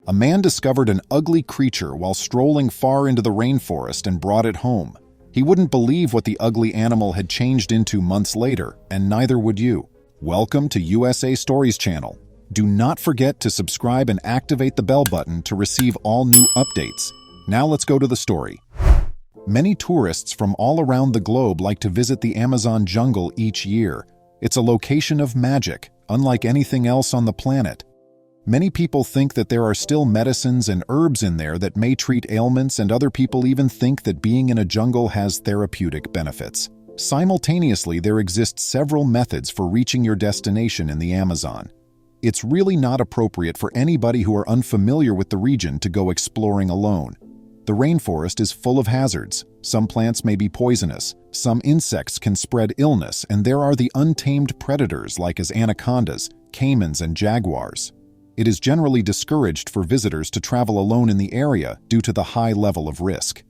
A man discovered an ugly creature while strolling far into the rainforest and brought it home. He wouldn't believe what the ugly animal had changed into months later, and neither would you. Welcome to USA Stories channel. Do not forget to subscribe and activate the bell button to receive all new updates. Now let's go to the story. Many tourists from all around the globe like to visit the Amazon jungle each year. It's a location of magic, unlike anything else on the planet. Many people think that there are still medicines and herbs in there that may treat ailments, and other people even think that being in a jungle has therapeutic benefits. Simultaneously, there exist several methods for reaching your destination in the Amazon. It's really not appropriate for anybody who are unfamiliar with the region to go exploring alone. The rainforest is full of hazards. Some plants may be poisonous, some insects can spread illness, and there are the untamed predators like as anacondas, caimans, and jaguars. It is generally discouraged for visitors to travel alone in the area due to the high level of risk.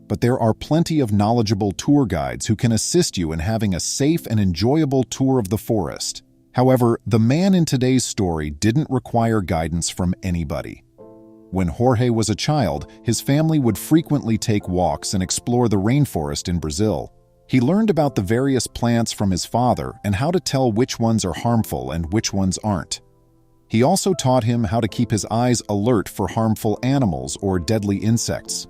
But there are plenty of knowledgeable tour guides who can assist you in having a safe and enjoyable tour of the forest. However, the man in today's story didn't require guidance from anybody. When Jorge was a child, his family would frequently take walks and explore the rainforest in Brazil. He learned about the various plants from his father and how to tell which ones are harmful and which ones aren't. He also taught him how to keep his eyes alert for harmful animals or deadly insects.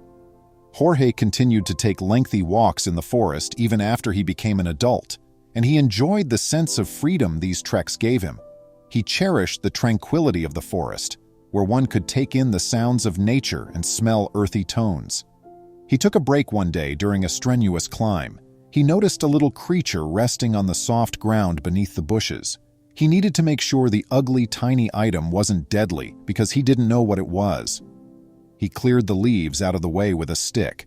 Jorge continued to take lengthy walks in the forest even after he became an adult, and he enjoyed the sense of freedom these treks gave him. He cherished the tranquility of the forest, where one could take in the sounds of nature and smell earthy tones. He took a break one day during a strenuous climb. He noticed a little creature resting on the soft ground beneath the bushes. He needed to make sure the ugly, tiny item wasn't deadly because he didn't know what it was. He cleared the leaves out of the way with a stick.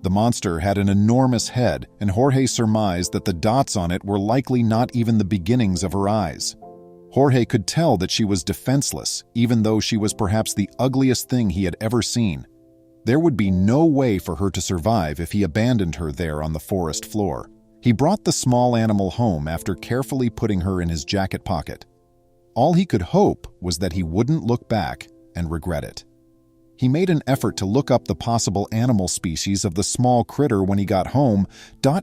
The monster had an enormous head, and Jorge surmised that the dots on it were likely not even the beginnings of her eyes. Jorge could tell that she was defenseless, even though she was perhaps the ugliest thing he had ever seen. There would be no way for her to survive if he abandoned her there on the forest floor. He brought the small animal home after carefully putting her in his jacket pocket. All he could hope was that he wouldn't look back and regret it. He made an effort to look up the possible animal species of the small critter when he got home.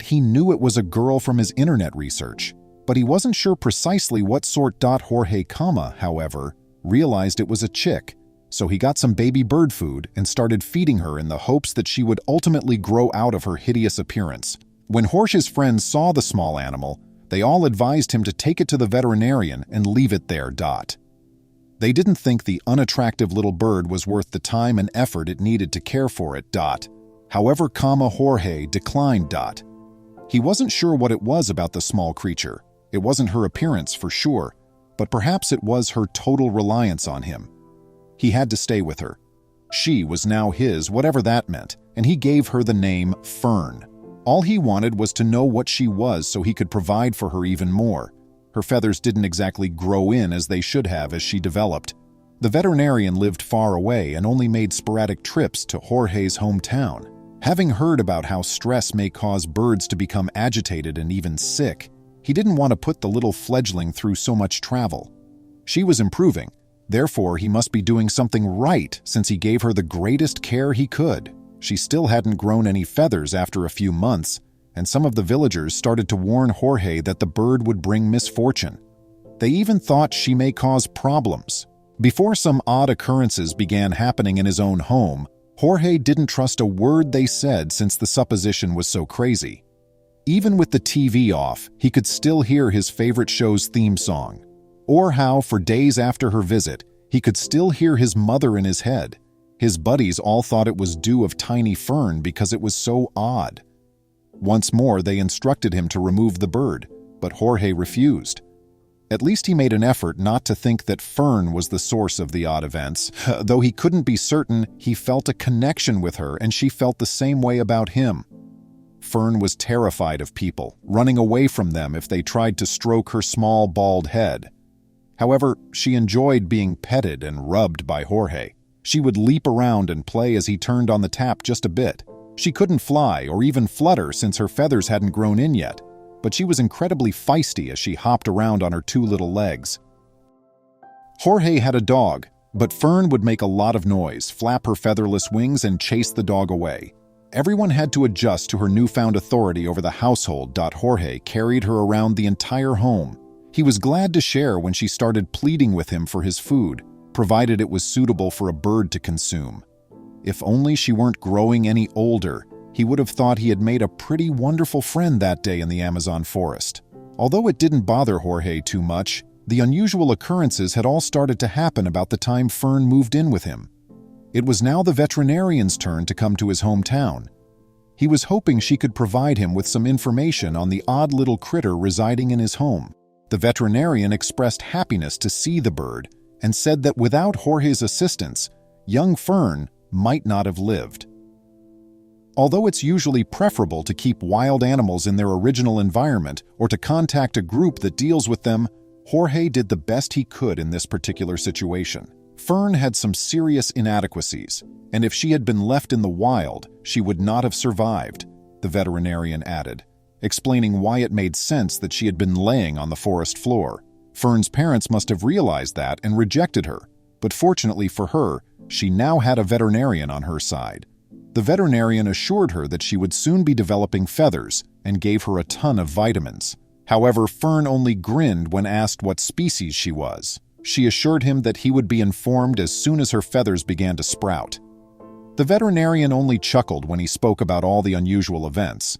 He knew it was a girl from his internet research, but he wasn't sure precisely what sort. Jorge, however, realized it was a chick, so he got some baby bird food and started feeding her in the hopes that she would ultimately grow out of her hideous appearance. When Jorge's friends saw the small animal, they all advised him to take it to the veterinarian and leave it there. They didn't think the unattractive little bird was worth the time and effort it needed to care for it. However, Jorge declined. He wasn't sure what it was about the small creature. It wasn't her appearance for sure, but perhaps it was her total reliance on him. He had to stay with her. She was now his, whatever that meant, and he gave her the name Fern. All he wanted was to know what she was so he could provide for her even more. Her feathers didn't exactly grow in as they should have as she developed. The veterinarian lived far away and only made sporadic trips to Jorge's hometown. Having heard about how stress may cause birds to become agitated and even sick, he didn't want to put the little fledgling through so much travel. She was improving, therefore he must be doing something right since he gave her the greatest care he could. She still hadn't grown any feathers after a few months, and some of the villagers started to warn Jorge that the bird would bring misfortune. They even thought she may cause problems. Before some odd occurrences began happening in his own home, Jorge didn't trust a word they said since the supposition was so crazy. Even with the TV off, he could still hear his favorite show's theme song. Or how, for days after her visit, he could still hear his mother in his head. His buddies all thought it was due of Tiny Fern because it was so odd. Once more, they instructed him to remove the bird, but Jorge refused. At least he made an effort not to think that Fern was the source of the odd events. Though he couldn't be certain, he felt a connection with her and she felt the same way about him. Fern was terrified of people, running away from them if they tried to stroke her small, bald head. However, she enjoyed being petted and rubbed by Jorge. She would leap around and play as he turned on the tap just a bit. She couldn't fly or even flutter since her feathers hadn't grown in yet, but she was incredibly feisty as she hopped around on her two little legs. Jorge had a dog, But Fern would make a lot of noise, flap her featherless wings, and chase the dog away. Everyone had to adjust to her newfound authority over the household. Jorge carried her around the entire home. He was glad to share when she started pleading with him for his food, provided it was suitable for a bird to consume. If only she weren't growing any older, he would have thought he had made a pretty wonderful friend that day in the Amazon forest. Although it didn't bother Jorge too much, the unusual occurrences had all started to happen about the time Fern moved in with him. It was now the veterinarian's turn to come to his hometown. He was hoping she could provide him with some information on the odd little critter residing in his home. The veterinarian expressed happiness to see the bird and said that without Jorge's assistance, young Fern might not have lived. Although it's usually preferable to keep wild animals in their original environment or to contact a group that deals with them, Jorge did the best he could in this particular situation. Fern had some serious inadequacies, and if she had been left in the wild, she would not have survived, the veterinarian added, explaining why it made sense that she had been laying on the forest floor. Fern's parents must have realized that and rejected her, but fortunately for her, she now had a veterinarian on her side. The veterinarian assured her that she would soon be developing feathers and gave her a ton of vitamins. However, Fern only grinned when asked what species she was. She assured him that he would be informed as soon as her feathers began to sprout. The veterinarian only chuckled when he spoke about all the unusual events.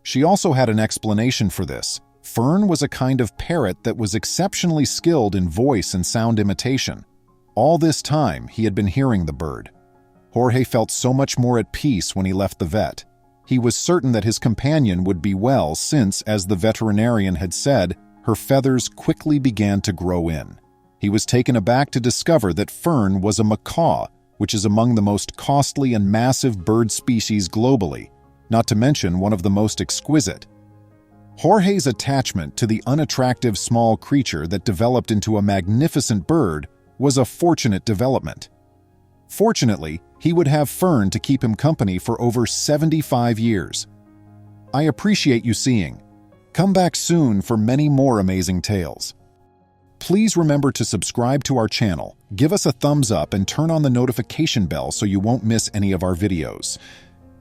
She also had an explanation for this. Fern was a kind of parrot that was exceptionally skilled in voice and sound imitation. All this time, he had been hearing the bird. Jorge felt so much more at peace when he left the vet. He was certain that his companion would be well since, as the veterinarian had said, her feathers quickly began to grow in. He was taken aback to discover that Fern was a macaw, which is among the most costly and massive bird species globally, not to mention one of the most exquisite. Jorge's attachment to the unattractive small creature that developed into a magnificent bird was a fortunate development. Fortunately, he would have Fern to keep him company for over 75 years. I appreciate you seeing. Come back soon for many more amazing tales. Please remember to subscribe to our channel, give us a thumbs up, and turn on the notification bell so you won't miss any of our videos.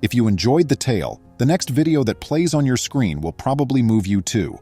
If you enjoyed the tale, the next video that plays on your screen will probably move you too.